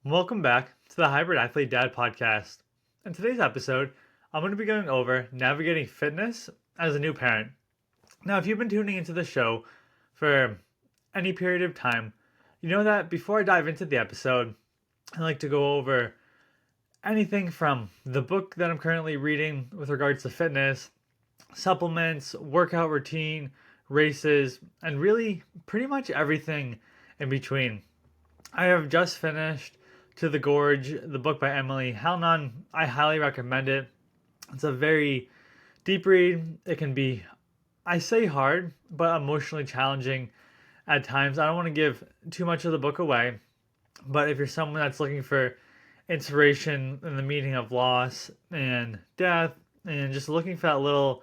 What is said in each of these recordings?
Welcome back to the Hybrid Athlete Dad podcast. In today's episode, I'm going to be going over navigating fitness as a new parent. Now, if you've been tuning into the show for any period of time, you know that before I dive into the episode, I like to go over anything from the book that I'm currently reading with regards to fitness, supplements, workout routine, races, and really pretty much everything in between. I have just finished To the Gorge, the book by Emily Halnon. I highly recommend it. It's a very deep read. It can be, I say hard, but emotionally challenging at times. I don't want to give too much of the book away, but if you're someone that's looking for inspiration in the meaning of loss and death and just looking for that little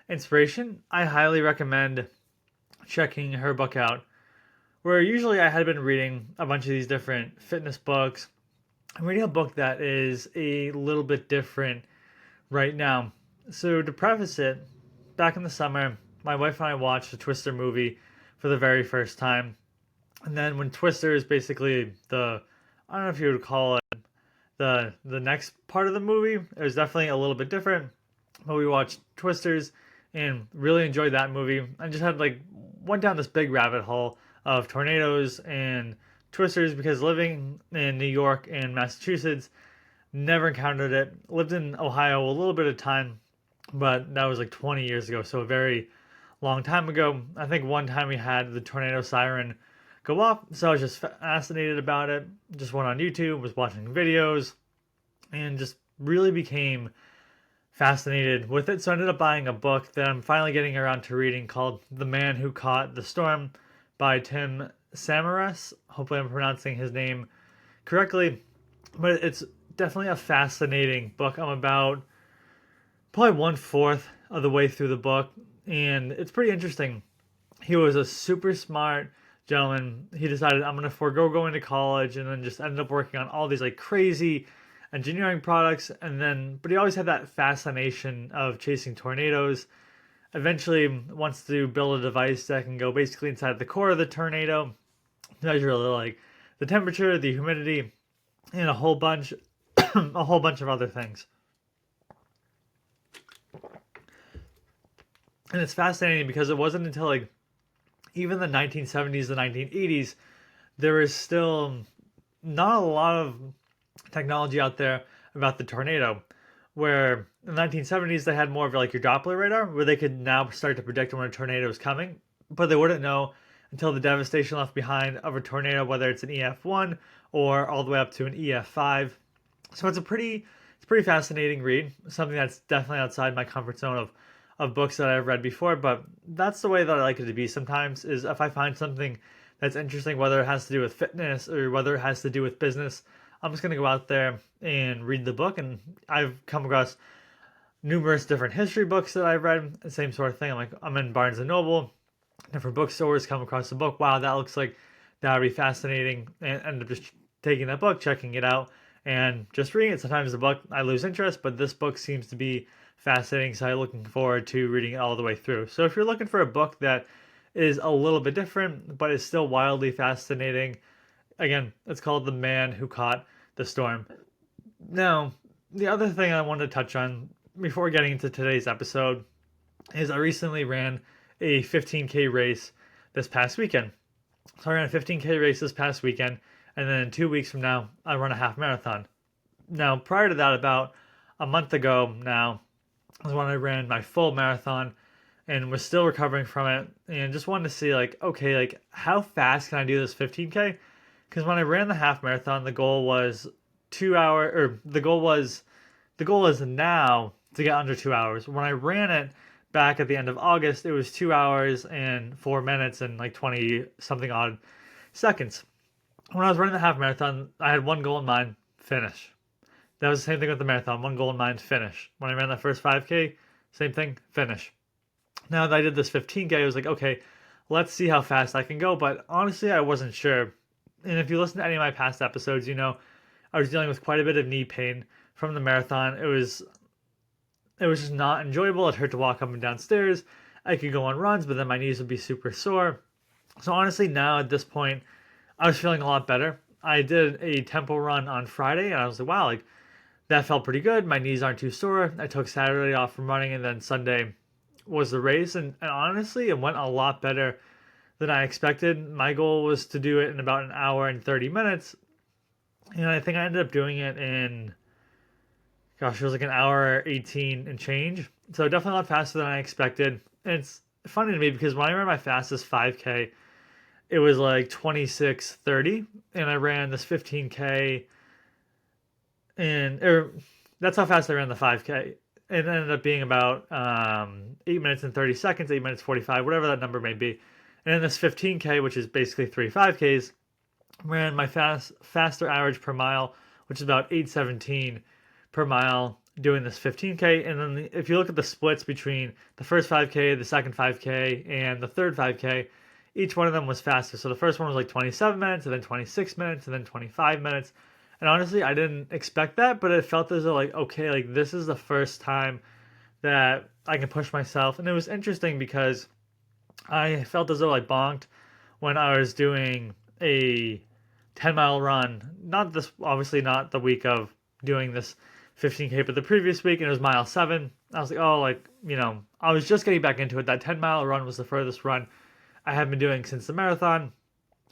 inspiration, I highly recommend checking her book out. Where usually I had been reading a bunch of these different fitness books, I'm reading a book that is a little bit different right now. So to preface it, back in the summer, my wife and I watched the Twister movie for the very first time. And then when Twister is basically I don't know if you would call it the next part of the movie, it was definitely a little bit different. But we watched Twisters and really enjoyed that movie. I just had went down this big rabbit hole of tornadoes and twisters because living in New York and Massachusetts, never encountered it. Lived in Ohio a little bit of time, but that was like 20 years ago, so a very long time ago. I think one time we had the tornado siren go off, so I was just fascinated about it. Just went on YouTube, was watching videos, and just really became fascinated with it. So I ended up buying a book that I'm finally getting around to reading called The Man Who Caught the Storm by Tim Samaras. Hopefully I'm pronouncing his name correctly. But it's definitely a fascinating book. I'm about probably 1/4 of the way through the book, and it's pretty interesting. He was a super smart gentleman. He decided I'm gonna forego going to college, and then just ended up working on all these crazy engineering products. And then, but he always had that fascination of chasing tornadoes. Eventually, wants to build a device that can go basically inside the core of the tornado, measure the temperature, the humidity, and a whole bunch, a whole bunch of other things. And it's fascinating because it wasn't until even the 1970s, the 1980s, there was still not a lot of technology out there about the tornado. Where in the 1970s they had more of your Doppler radar, where they could now start to predict when a tornado is coming, but they wouldn't know until the devastation left behind of a tornado, whether it's an EF1 or all the way up to an EF5. So it's pretty fascinating read. Something that's definitely outside my comfort zone of books that I've read before, but that's the way that I like it to be sometimes, is if I find something that's interesting, whether it has to do with fitness or whether it has to do with business, I'm just going to go out there and read the book. And I've come across numerous different history books that I've read, the same sort of thing. I'm in Barnes and Noble, different bookstores, come across the book. Wow, that looks like that would be fascinating. And end up just taking that book, checking it out, and just reading it. Sometimes the book, I lose interest, but this book seems to be fascinating. So I'm looking forward to reading it all the way through. So if you're looking for a book that is a little bit different, but is still wildly fascinating, again, it's called The Man Who Caught the Storm. Now, the other thing I wanted to touch on before getting into today's episode is I recently ran a 15K race this past weekend. So I ran a 15K race this past weekend, and then 2 weeks from now, I run a half marathon. Now, prior to that, about a month ago now, was when I ran my full marathon and was still recovering from it, and just wanted to see okay, how fast can I do this 15K? Because when I ran the half marathon, the goal was 2 hour, or the goal is now to get under 2 hours. When I ran it back at the end of August, it was 2 hours and 4 minutes and 20 something odd seconds. When I was running the half marathon, I had one goal in mind: finish. That was the same thing with the marathon. One goal in mind: finish. When I ran that first 5K, same thing: finish. Now that I did this 15K, I was like, okay, let's see how fast I can go. But honestly, I wasn't sure. And if you listen to any of my past episodes, you know I was dealing with quite a bit of knee pain from the marathon. It was just not enjoyable. It hurt to walk up and down stairs. I could go on runs, but then my knees would be super sore. So honestly, now at this point, I was feeling a lot better. I did a tempo run on Friday, and I was like, wow, like that felt pretty good. My knees aren't too sore. I took Saturday off from running, and then Sunday was the race, and honestly, it went a lot better than I expected. My goal was to do it in about an hour and 30 minutes, and I think I ended up doing it in, gosh, it was like an hour 18 and change. So definitely a lot faster than I expected. And it's funny to me because when I ran my fastest 5K, it was like 26:30, and I ran this 15K, and that's how fast I ran the 5K. It ended up being about 8 minutes and 30 seconds, 8 minutes 45, whatever that number may be. And then this 15K, which is basically three 5Ks, ran my faster average per mile, which is about 8:17 per mile doing this 15K. And then if you look at the splits between the first 5K, the second 5K, and the third 5K, each one of them was faster. So the first one was like 27 minutes, and then 26 minutes, and then 25 minutes. And honestly, I didn't expect that, but it felt as though like, okay, like this is the first time that I can push myself. And it was interesting because I felt as though I bonked when I was doing a 10-mile run. Not this, obviously not the week of doing this 15K, but the previous week, and it was mile 7. I was like, oh, like, I was just getting back into it. That 10-mile run was the furthest run I had been doing since the marathon,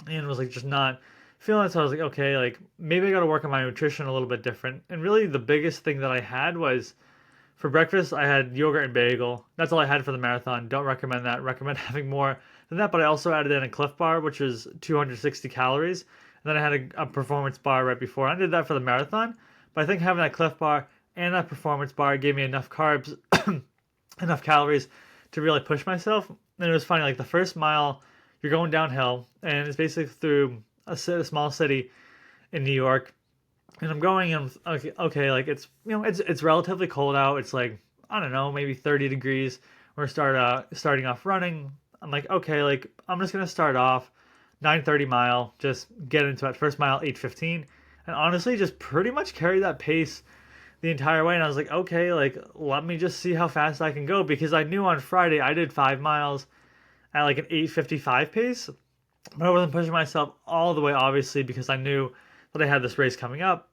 and was like just not feeling it. So I was like, okay, like maybe I got to work on my nutrition a little bit different. And really, the biggest thing that I had was for breakfast, I had yogurt and bagel. That's all I had for the marathon. Don't recommend that. Recommend having more than that. But I also added in a Cliff Bar, which is 260 calories. And then I had a performance bar right before. I did that for the marathon. But I think having that Cliff Bar and that performance bar gave me enough carbs, enough calories to really push myself. And it was funny, like the first mile, you're going downhill, and it's basically through a small city in New York. And I'm going, and okay, like it's relatively cold out. It's like, I don't know, maybe 30 degrees. We're starting off running. I'm like, okay, like I'm just gonna start off 9:30 mile, just get into it. First mile 8:15, and honestly, just pretty much carry that pace the entire way. And I was like, okay, like let me just see how fast I can go, because I knew on Friday I did 5 miles at like an 8:55 pace, but I wasn't pushing myself all the way, obviously, because I knew that I had this race coming up.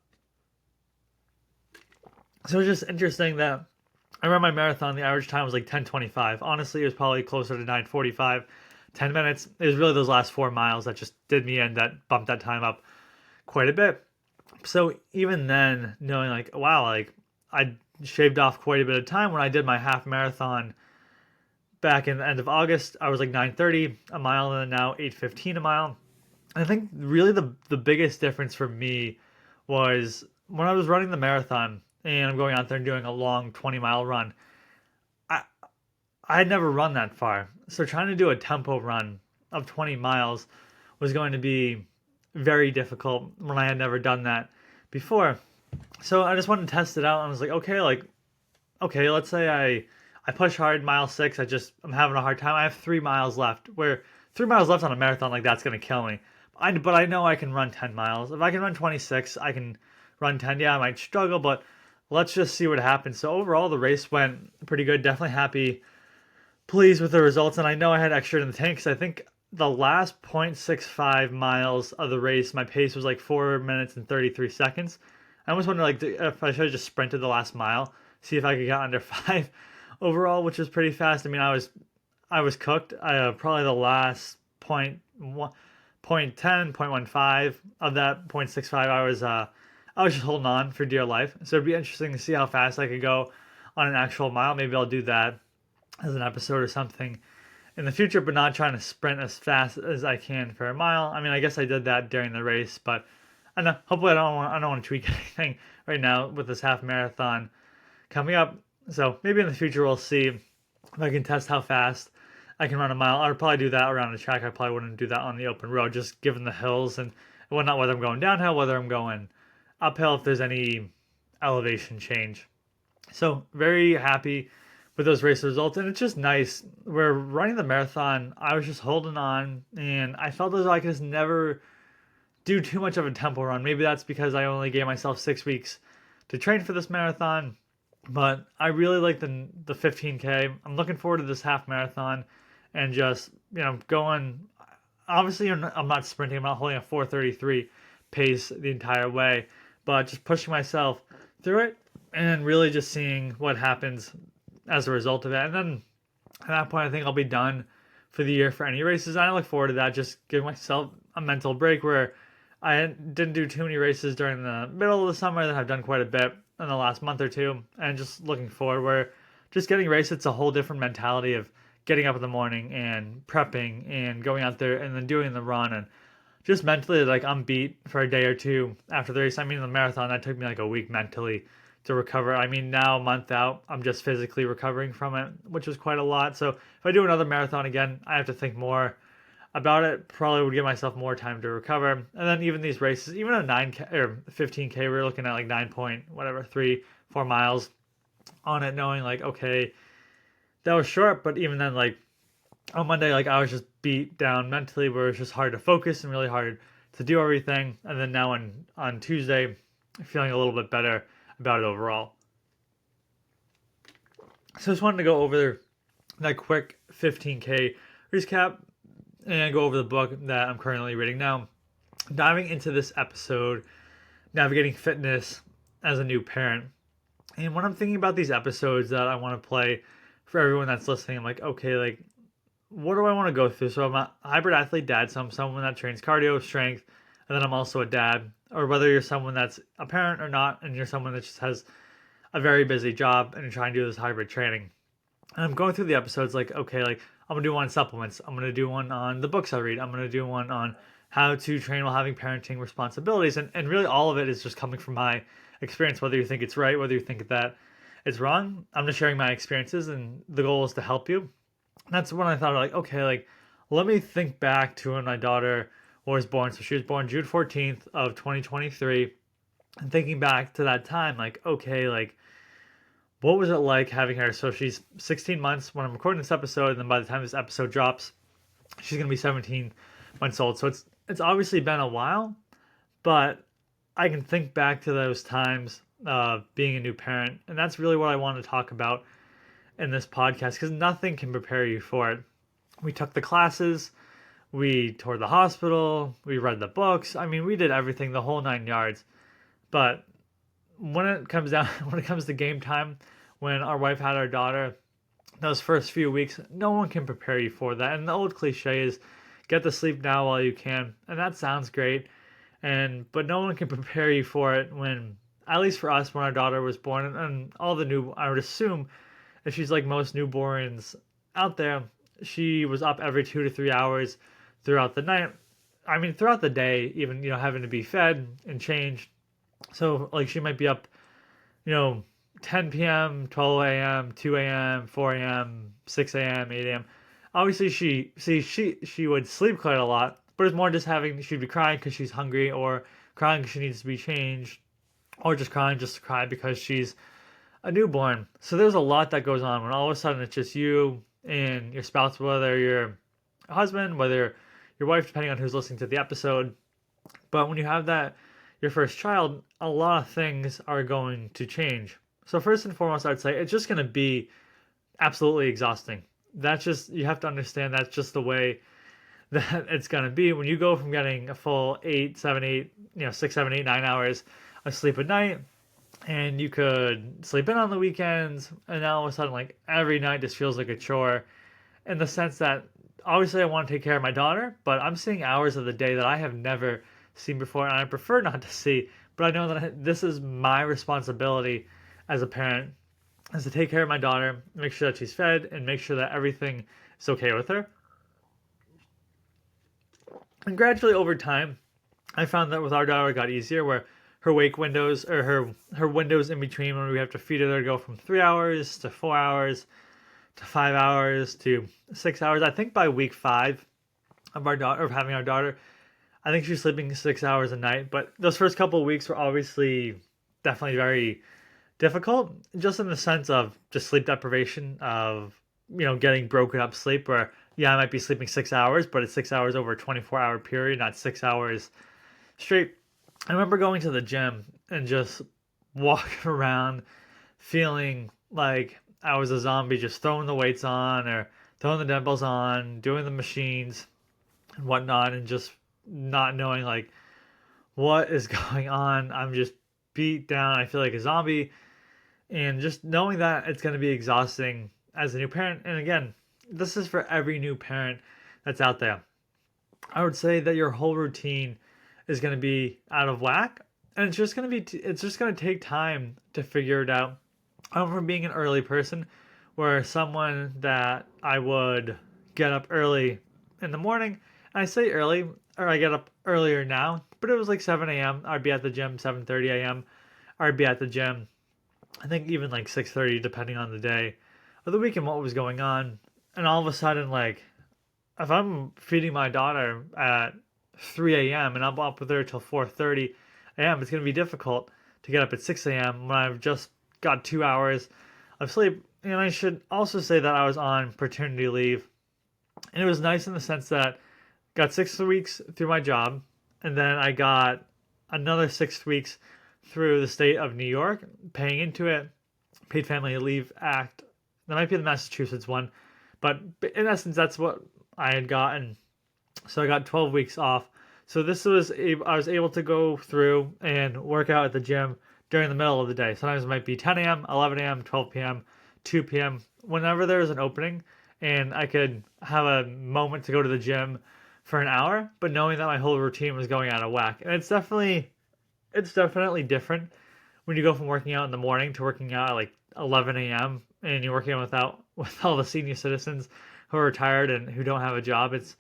So it was just interesting that I ran my marathon. The average time was like 10:25. Honestly, it was probably closer to 9:45. 10 minutes. It was really those last 4 miles that just did me in, that bumped that time up quite a bit. So even then, knowing like, wow, like I shaved off quite a bit of time. When I did my half marathon back in the end of August, I was like 9:30 a mile, and then now 8:15 a mile. And I think really the biggest difference for me was when I was running the marathon and I'm going out there and doing a long 20-mile run. I I had never run that far. So trying to do a tempo run of 20 miles was going to be very difficult when I had never done that before. So I just wanted to test it out, and I was like, okay, let's say I push hard mile 6. I'm having a hard time. I have 3 miles left. Where 3 miles left on a marathon like that's gonna kill me. But I know I can run 10 miles. If I can run 26, I can run 10. Yeah, I might struggle, but let's just see what happens. So overall, the race went pretty good. Definitely happy, pleased with the results. And I know I had extra in the tank, because I think the last 0.65 miles of the race, my pace was like 4 minutes and 33 seconds. I almost wonder like if I should have just sprinted the last mile, see if I could get under 5 overall, which was pretty fast. I mean, I was cooked. Probably the last point 0.10, 0.15 of that 0.65, I was just holding on for dear life. So it'd be interesting to see how fast I could go on an actual mile. Maybe I'll do that as an episode or something in the future, but not trying to sprint as fast as I can for a mile. I mean, I guess I did that during the race, but I don't know. Hopefully, I don't want to tweak anything right now with this half marathon coming up. So maybe in the future we'll see if I can test how fast I can run a mile. I'd probably do that around the track. I probably wouldn't do that on the open road, just given the hills and whatnot, whether I'm going downhill, whether I'm going uphill, if there's any elevation change. So very happy with those race results, and it's just nice. We're running the marathon. I was just holding on, and I felt as though I could just never do too much of a tempo run. Maybe that's because I only gave myself 6 weeks to train for this marathon, but I really like the 15K. I'm looking forward to this half marathon, and just going. Obviously, I'm not sprinting. I'm not holding a 4:33 pace the entire way, but just pushing myself through it and really just seeing what happens as a result of it. And then at that point, I think I'll be done for the year for any races. I look forward to that, just giving myself a mental break where I didn't do too many races during the middle of the summer, that I've done quite a bit in the last month or two, and just looking forward where just getting raced, it's a whole different mentality of getting up in the morning and prepping and going out there and then doing the run, and just mentally, like, I'm beat for a day or two after the race. I mean, the marathon, that took me like a week mentally to recover. I mean, now a month out, I'm just physically recovering from it, which was quite a lot. So if I do another marathon again, I have to think more about it. Probably would give myself more time to recover. And then even these races, even a 9K or 15K, we're looking at like 9 point, whatever, 3-4 miles on it, knowing like, okay, that was short, but even then, like, on Monday, like, I was just beat down mentally, where it was just hard to focus and really hard to do everything. And then now on Tuesday, feeling a little bit better about it overall. So I just wanted to go over that quick 15K recap and go over the book that I'm currently reading now. Diving into this episode, navigating fitness as a new parent. And when I'm thinking about these episodes that I want to play for everyone that's listening, I'm like, okay, like, what do I want to go through? So I'm a hybrid athlete dad, so I'm someone that trains cardio, strength, and then I'm also a dad. Or whether you're someone that's a parent or not, and you're someone that just has a very busy job and you're trying to do this hybrid training. And I'm going through the episodes like, okay, like, I'm going to do one on supplements. I'm going to do one on the books I read. I'm going to do one on how to train while having parenting responsibilities. And really all of it is just coming from my experience, whether you think it's right, whether you think that it's wrong. I'm just sharing my experiences, and the goal is to help you. And that's when I thought, like, okay, like, let me think back to when my daughter was born. So she was born June 14th of 2023. And thinking back to that time, like, okay, like, what was it like having her? So she's 16 months when I'm recording this episode, and then by the time this episode drops, she's gonna be 17 months old. So it's obviously been a while, but I can think back to those times being a new parent, and that's really what I want to talk about in this podcast, because nothing can prepare you for it. We took the classes, we toured the hospital, we read the books. I mean, we did everything, the whole 9 yards. But when it comes to game time, when our wife had our daughter, those first few weeks, no one can prepare you for that. And the old cliche is, get to sleep now while you can, and that sounds great. But no one can prepare you for it when, at least for us, when our daughter was born, and all the new, I would assume, if she's like most newborns out there, she was up every 2 to 3 hours throughout the night. I mean, throughout the day, even, having to be fed and changed. So, like, she might be up, 10 p.m., 12 a.m., 2 a.m., 4 a.m., 6 a.m., 8 a.m. Obviously, she would sleep quite a lot, but it's more just she'd be crying because she's hungry, or crying because she needs to be changed, or just crying just to cry because she's a newborn. So there's a lot that goes on when all of a sudden it's just you and your spouse, whether your husband, whether your wife, depending on who's listening to the episode. But when you have your first child, a lot of things are going to change. So first and foremost, I'd say it's just going to be absolutely exhausting. That's just, you have to understand, that's just the way that it's going to be. When you go from getting a full 6, 7, 8, 9 hours of sleep a night, and you could sleep in on the weekends, and now all of a sudden, like, every night just feels like a chore, in the sense that obviously I want to take care of my daughter, but I'm seeing hours of the day that I have never seen before, and I prefer not to see. But I know that this is my responsibility as a parent, is to take care of my daughter, make sure that she's fed, and make sure that everything is okay with her. And gradually over time, I found that with our daughter it got easier, where her wake windows, or her windows in between when we have to feed her, go from 3 hours to 4 hours to 5 hours to 6 hours. I think by week 5 of having our daughter, I think she's sleeping 6 hours a night. But those first couple of weeks were obviously definitely very difficult, just in the sense of just sleep deprivation, of getting broken up sleep, where I might be sleeping 6 hours, but it's 6 hours over a 24-hour period, not 6 hours straight. I remember going to the gym and just walking around feeling like I was a zombie, just throwing the weights on, or throwing the dumbbells on, doing the machines and whatnot, and just not knowing, like, what is going on. I'm just beat down. I feel like a zombie. And just knowing that it's going to be exhausting as a new parent. And again, this is for every new parent that's out there. I would say that your whole routine is going to be out of whack, and it's just going to take time to figure it out. I'm from being an early person, where someone that I would get up early in the morning. And I say early, or I get up earlier now, but it was like 7 a.m. I'd be at the gym 7:30 a.m. I'd be at the gym. I think even like 6:30, depending on the day or the week and what was going on. And all of a sudden, like if I'm feeding my daughter at 3 a.m. and I'm up with her till 4:30 a.m., it's going to be difficult to get up at 6 a.m. when I've just got 2 hours of sleep. And I should also say that I was on paternity leave, and it was nice in the sense that got 6 weeks through my job, and then I got another 6 weeks through the state of New York, paying into it, Paid Family Leave Act. That might be the Massachusetts one, but in essence, that's what I had gotten. So I got 12 weeks off. So I was able to go through and work out at the gym during the middle of the day. Sometimes it might be 10 a.m., 11 a.m., 12 p.m., 2 p.m. Whenever there's an opening, and I could have a moment to go to the gym for an hour, but knowing that my whole routine was going out of whack. And it's definitely different when you go from working out in the morning to working out at like 11 a.m. and you're working out with all the senior citizens who are retired and who don't have a job. It's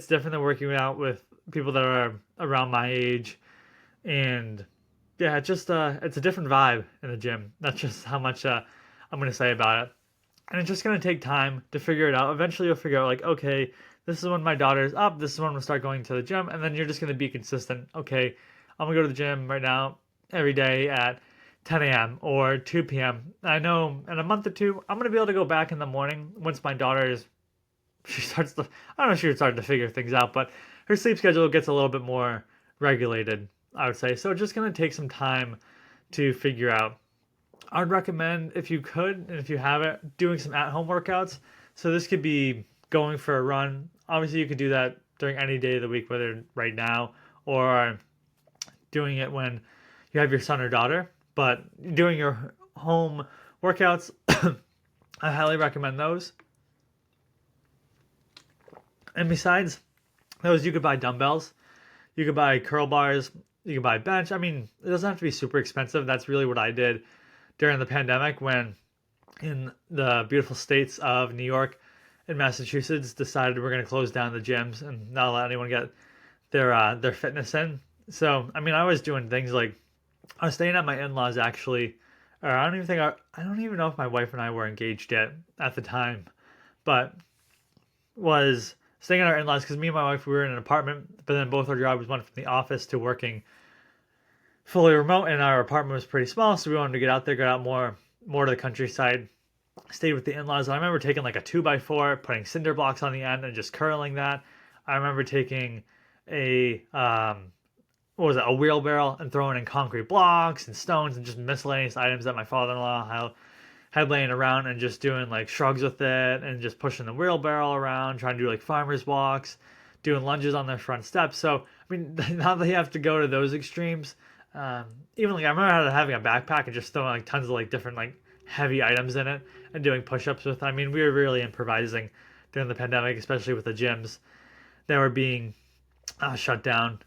different than working out with people that are around my age. And yeah, it's a different vibe in the gym. That's just how much I'm gonna say about it. And it's just gonna take time to figure it out. Eventually, you'll figure out like, okay, this is when my daughter's up. This is when I'm gonna start going to the gym, and then you're just gonna be consistent. Okay, I'm gonna go to the gym right now every day at 10 a.m. or 2 p.m. I know in a month or two, I'm gonna be able to go back in the morning once my daughter is she starts to I don't know if she started to figure things out, but her sleep schedule gets a little bit more regulated, I would say. So it's just gonna take some time to figure out. I would recommend if you could and if you have it, doing some at-home workouts. So this could be going for a run. Obviously, you could do that during any day of the week, whether right now or doing it when you have your son or daughter. But doing your home workouts, I highly recommend those. And besides those, you could buy dumbbells, you could buy curl bars, you could buy bench. I mean, it doesn't have to be super expensive. That's really what I did during the pandemic when in the beautiful states of New York and Massachusetts decided we're going to close down the gyms and not let anyone get their fitness in. So, I mean, I was doing things like I was staying at my in-laws actually. Or I don't even know if my wife and I were engaged yet at the time, but was staying at our in-laws because me and my wife we were in an apartment, but then both our jobs went from the office to working fully remote, and our apartment was pretty small, so we wanted to get out there, get out more to the countryside. Stayed with the in-laws. And I remember taking like a 2x4, putting cinder blocks on the end and just curling that. I remember taking a what was it, a wheelbarrow and throwing in concrete blocks and stones and just miscellaneous items that my father-in-law had laying around and just doing like shrugs with it and just pushing the wheelbarrow around, trying to do like farmer's walks, doing lunges on their front steps. So, I mean, now they have to go to those extremes. Even like I remember having a backpack and just throwing like tons of like different like heavy items in it and doing push-ups with it. I mean, we were really improvising during the pandemic, especially with the gyms that were being shut down,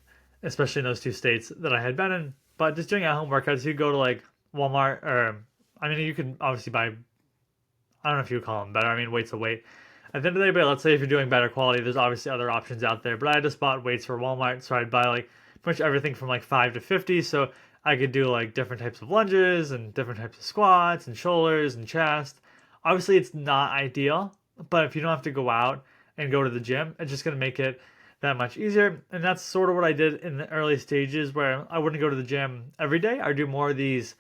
especially in those two states that I had been in. But just doing at-home workouts, you go to like Walmart or I mean, you can obviously buy. I don't know if you would call them better. I mean, weight's a weight. At the end of the day, but let's say if you're doing better quality, there's obviously other options out there. But I just bought weights for Walmart, so I'd buy like pretty much everything from like 5 to 50. So I could do like different types of lunges and different types of squats and shoulders and chest. Obviously, it's not ideal, but if you don't have to go out and go to the gym, it's just gonna make it that much easier. And that's sort of what I did in the early stages where I wouldn't go to the gym every day. I do more of these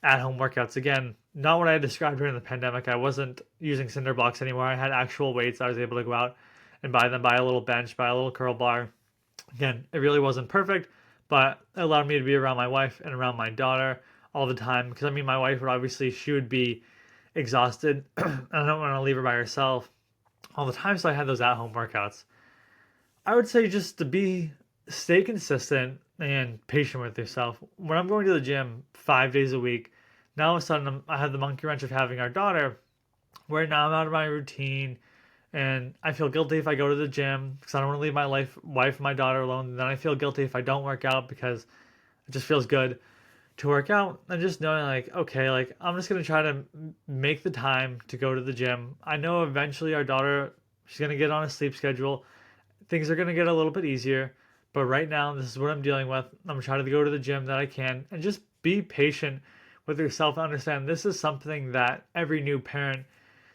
at-home workouts. Again, not what I described during the pandemic. I wasn't using cinder blocks anymore. I had actual weights. I was able to go out and buy them, buy a little bench, buy a little curl bar. Again, it really wasn't perfect, but it allowed me to be around my wife and around my daughter all the time. Because I mean, my wife would obviously, she would be exhausted. And I don't want to leave her by herself all the time. So I had those at-home workouts. I would say just to stay consistent, and patient with yourself. When I'm going to the gym 5 days a week, now all of a sudden I have the monkey wrench of having our daughter, where now I'm out of my routine, and I feel guilty if I go to the gym because I don't want to leave my wife, and my daughter alone. And then I feel guilty if I don't work out because it just feels good to work out. And just knowing like, okay, like I'm just gonna try to make the time to go to the gym. I know eventually our daughter, she's gonna get on a sleep schedule. Things are gonna get a little bit easier, but right now this is what I'm dealing with. I'm trying to go to the gym that I can and just be patient with yourself. Understand this is something that every new parent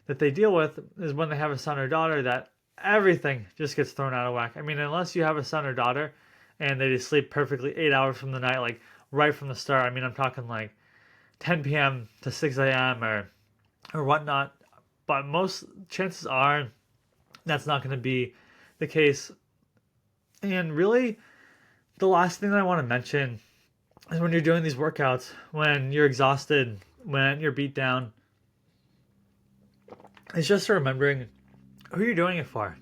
that they deal with is when they have a son or daughter, that everything just gets thrown out of whack. I mean, unless you have a son or daughter and they just sleep perfectly 8 hours from the night, like right from the start. I mean, I'm talking like 10 p.m. to 6 a.m. or whatnot. But most chances are that's not going to be the case. And really, the last thing that I want to mention is when you're doing these workouts, when you're exhausted, when you're beat down, it's just remembering who you're doing it for.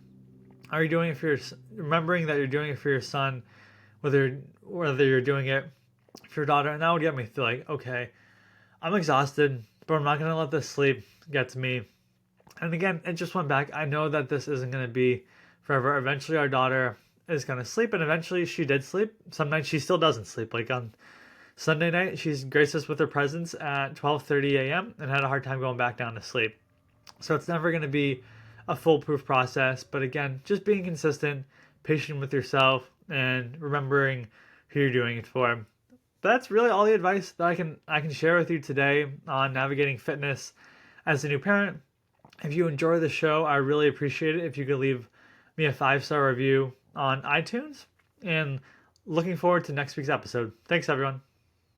Are you doing it for remembering that you're doing it for your son, whether you're doing it for your daughter? And that would get me to like, okay, I'm exhausted, but I'm not gonna let this sleep get to me. And again, it just went back. I know that this isn't gonna be forever. Eventually, our daughter is gonna sleep, and eventually, she did sleep. Some nights she still doesn't sleep. Like on Sunday night, she's graced us with her presence at 12:30 a.m. and had a hard time going back down to sleep. So it's never going to be a foolproof process. But again, just being consistent, patient with yourself, and remembering who you're doing it for. That's really all the advice that I can share with you today on navigating fitness as a new parent. If you enjoy the show, I really appreciate it if you could leave me a 5-star review on iTunes. And looking forward to next week's episode. Thanks, everyone.